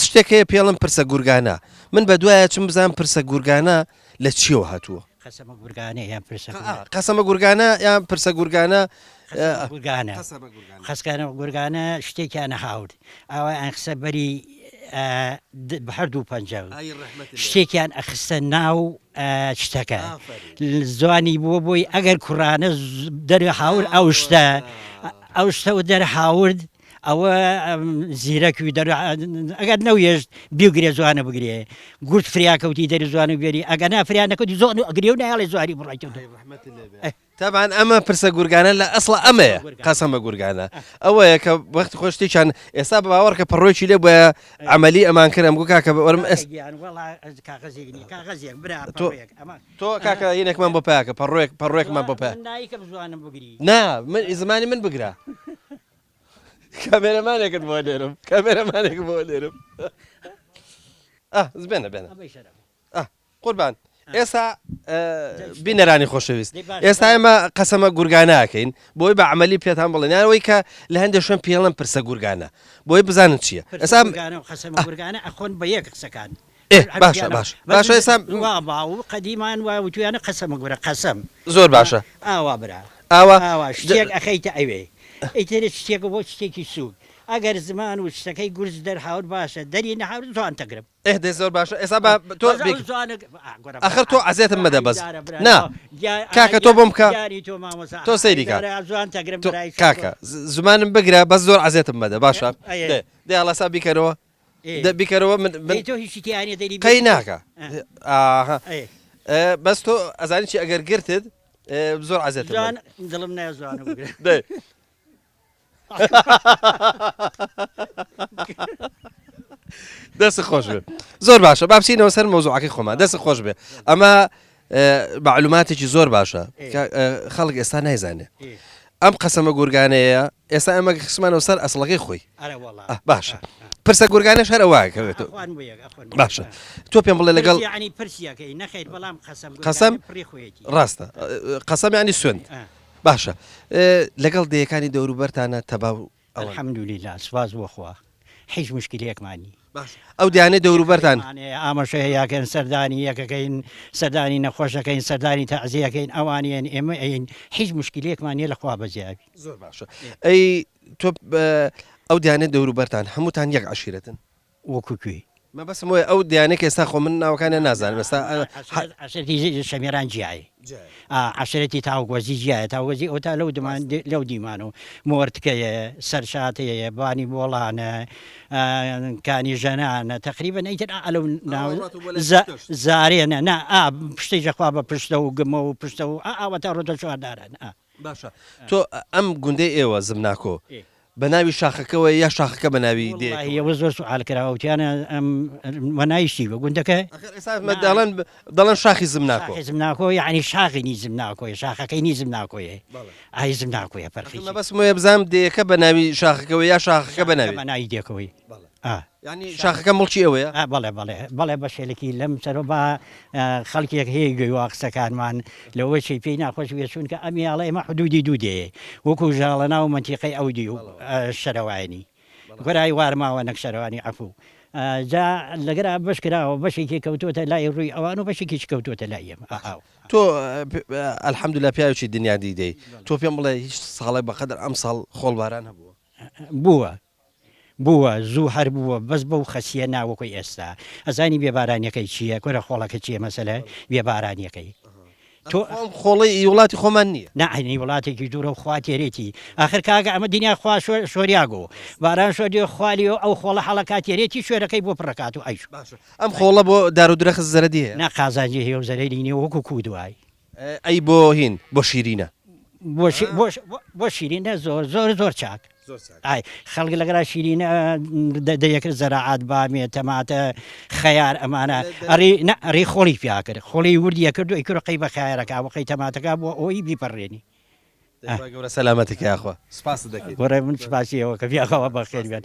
شتێک هەیە پێڵم پرسە گورگانە من بە دوایە چم بزانم پرسە گورگانە لە چیەوە هاتووە قەسەمە گورگانە یان پرسە قەسەمە گورگانە یان پرسە گورگانە گورگانە خەسکانە گورگانە شتێکیانە هاورد ئەوە ئەن قسە بەری هەردوو پەنجە شتێکیان ئەخستە ناو شتەکە زوانی بووە بۆی ئەگەر کوڕانە دەرە هاور ئەو شتە و دەرە هاورد ئەوە زیرەکی ئەگەر نەوێژت بیگرێ زوانە بگرێ گورت فریاکەوتی دەری زوانە بێری ئەگە نافریان نەکەوتی زۆن ئەگرێ و نایڵێ زواری بڕایکەوت تابان ئەمە پرسە گورگانە لە ئەسڵە ئەمەیە قەسەمە گورگانە ئەوەیە کە وەختی خۆشتێکیان ئێستا بە باوەڕکە پەڕۆیی لێ بە عملی ئەمان کردم گو کاکە وەرم تۆ کاکە هینێکمان بۆ پاکە پەڕۆیەکمان بۆ پێ نا من زمانی من بگرە کامێرەمانێکت بۆ لێرم کامێرەمانێک بۆ لێرم بێنە بێنە قوربان ئێستا بینەرانی خۆشەویست ئێستا ئێمە قەسەمە گورگانەکەین بۆی بە عملی پێتان بڵێن یانەوەی کە لە هەندێک شوێن پێڵم پرسە گورگانە بۆی بزانن چییە ئێستا قەسەمە گورگانە ئەخۆن بە یەک قسەکان باشە ئێستا باو قەدیمان وتویانە قەسەمە گورە قەسەم زۆر باشە ئاوا برا ئاوا شتێک ئەخەیتە ئەوێ ئەیترێت شتێکە بۆ شتێکی سوود ئەگەر زمان و شتەکەی گورز دەرهاور باشە دەری نەهاور زوان تەگرم دێ زۆر باشە ئێستا تۆ ئەخر تۆ عزیێتم مەدە بەس نا کاکە تۆ بۆم بکە تۆ سەیری کاکە زمانم بگرە بەس زۆر عزیێتم مەدە باشە دێ هەڵاسا بیکەرەوە بیکەرەوە من قەی ناکە بەس تۆ ئەزانی چی ئەگەر گرتت زۆر عزیێتم دڵم نایە زوانە بگرێ دەست خۆش بێ زۆر باشە با بچینەوە سەر مۆزوعەکەی خۆمان دەست خۆش بێ ئەمە معلوماتێکی زۆر باشە خەڵک ئێستا نایزانێ ئەم قەسەمە گورگانەیە ئێستا ئەمە خسمانەوە سەر ئەسڵەکەی خۆی باشە پرسە گورگانەش هەر ئەوواکەوێت باشە تۆ پێم بڵێ لەگەڵ قەسەم ڕاستە قەسەم ینی سوێند باشە لەگەڵ دەیەکانی دەوروبەرتانە تەباو الحەمدولیلا سوپاس بۆخوا هیچ مشکلەیەکمانی ئەو دیانێ دەوروبەرتان ئاماژەیە یاکەن سەردانی یەکەکەین سەردانی نەخۆشەکەین سەردانی تەعزیەکەین ئەوانیان ئێمە ئەین هیچ مشکلەیەکمانە لەخوا بەجیابی زۆر باشە ئەی تۆ ئەو دیانێت دەوروبەرتان هەمووتان یەک عشیرەتن وەکوکوێ مە بەسم وە ئەو دیانێک ئێستا خۆ من ناوەکانیان نازانم ئێستا شەمیێران جیایە عشرەتی تاوگۆزی جیایە تاوگۆزی ئەو تا لەو دیمانەوە مۆرتکەیە سەرشاتەیە بانی بۆڵانە کانی ژەنانە تقریبا نەیتر ئەلەو زارێنە نا پشتی ژەخوا بە پشتە و گمە و پشتە و ئاوە تا ڕۆدە چواردارن باشە تۆ ئەم گوندەی ئێوە زمناکۆ بە ناوی شاخەکەەوە یا شاخەکە بە ناوی دێەوە زۆر سوالکراوتیانە وەنایشتی بە گوندەکە دەڵێن شاخی زمناکۆ زمناکۆ یعنی شاخی نیزم ناکۆیە شاخەکەی نیزم ناکۆیە ئای زم ناکۆیە پەرخی بەس وە بزانام دێەکە بە ناوی شاخەکەەوە یا شاخەکە بە ناوی ناوی دێکەوەی ینی شاخەکە مڵکی ئەوەیە بەڵێ بەشێلێکی لەم سەر بە خەڵکێک هەیە گوێوا قسەکانمان لەوە چی پێی ناخۆش وێچون کە ئەمیاڵە ئێمە حدودی دوو دێ وەکو ژاڵە ناو منتیقی ئەودی و شەرەوانی گۆرای وارماوە نەک شەرەوانی عەفوو جا لەگەرا بەش کراوە بەشێکی کەوتۆتە لای ڕووی ئەوان و بەشێکیش کەوتۆتە لای ئێمە تۆ ئەلحەمدوللا پیاوێکی دنیا دیدەی تۆ پێم بڵێ هیچ ساڵی بەقەدر ئەم ساڵ خۆڵباران هەبووە بووە زوو هەر بووە بەس بەو خەسیە ناوەکۆی ئێستا ئەزانی بێبارانیەکەی چییە کۆرە خۆڵەکە چیە مەسەلە بێبارانیەکەی تۆ خۆڵی وڵاتی خۆمان نییە ناهێنی وڵاتێکی دوورە و خوا تێرێتی ئاخر کاگە ئەمە دنیا خوا شۆریاگۆ باران شۆدی خوالی و ئەو خۆڵە حەڵەکات تێرێتی شوێرەکەی بۆ پڕکات و ئەیش ئەم خۆڵە بۆ دار و درەخت زەرەدیە ناقازانجی هێ و زەرەی نیە وەکو کودوای ئەی بۆ هین بۆ شیرینە بۆ شیرینە زۆر چاک ئای خەڵک لەگەرا شیرینە دەیەکرد زەراعات بامێ تەماتە خەیار ئەمانە ئەڕێ خۆڵی پیا کرد خۆڵی وردیە کرد و ئیکر قەی بە خیارەکە وەقەی تەماتەکە بۆ ئەوی بیپەڕێنی گەورە سەلامەتێکی یاخوا سپاس دەکەیت گۆڕێ من سپاسیەوە کە پیاخەوە بەخێر بێت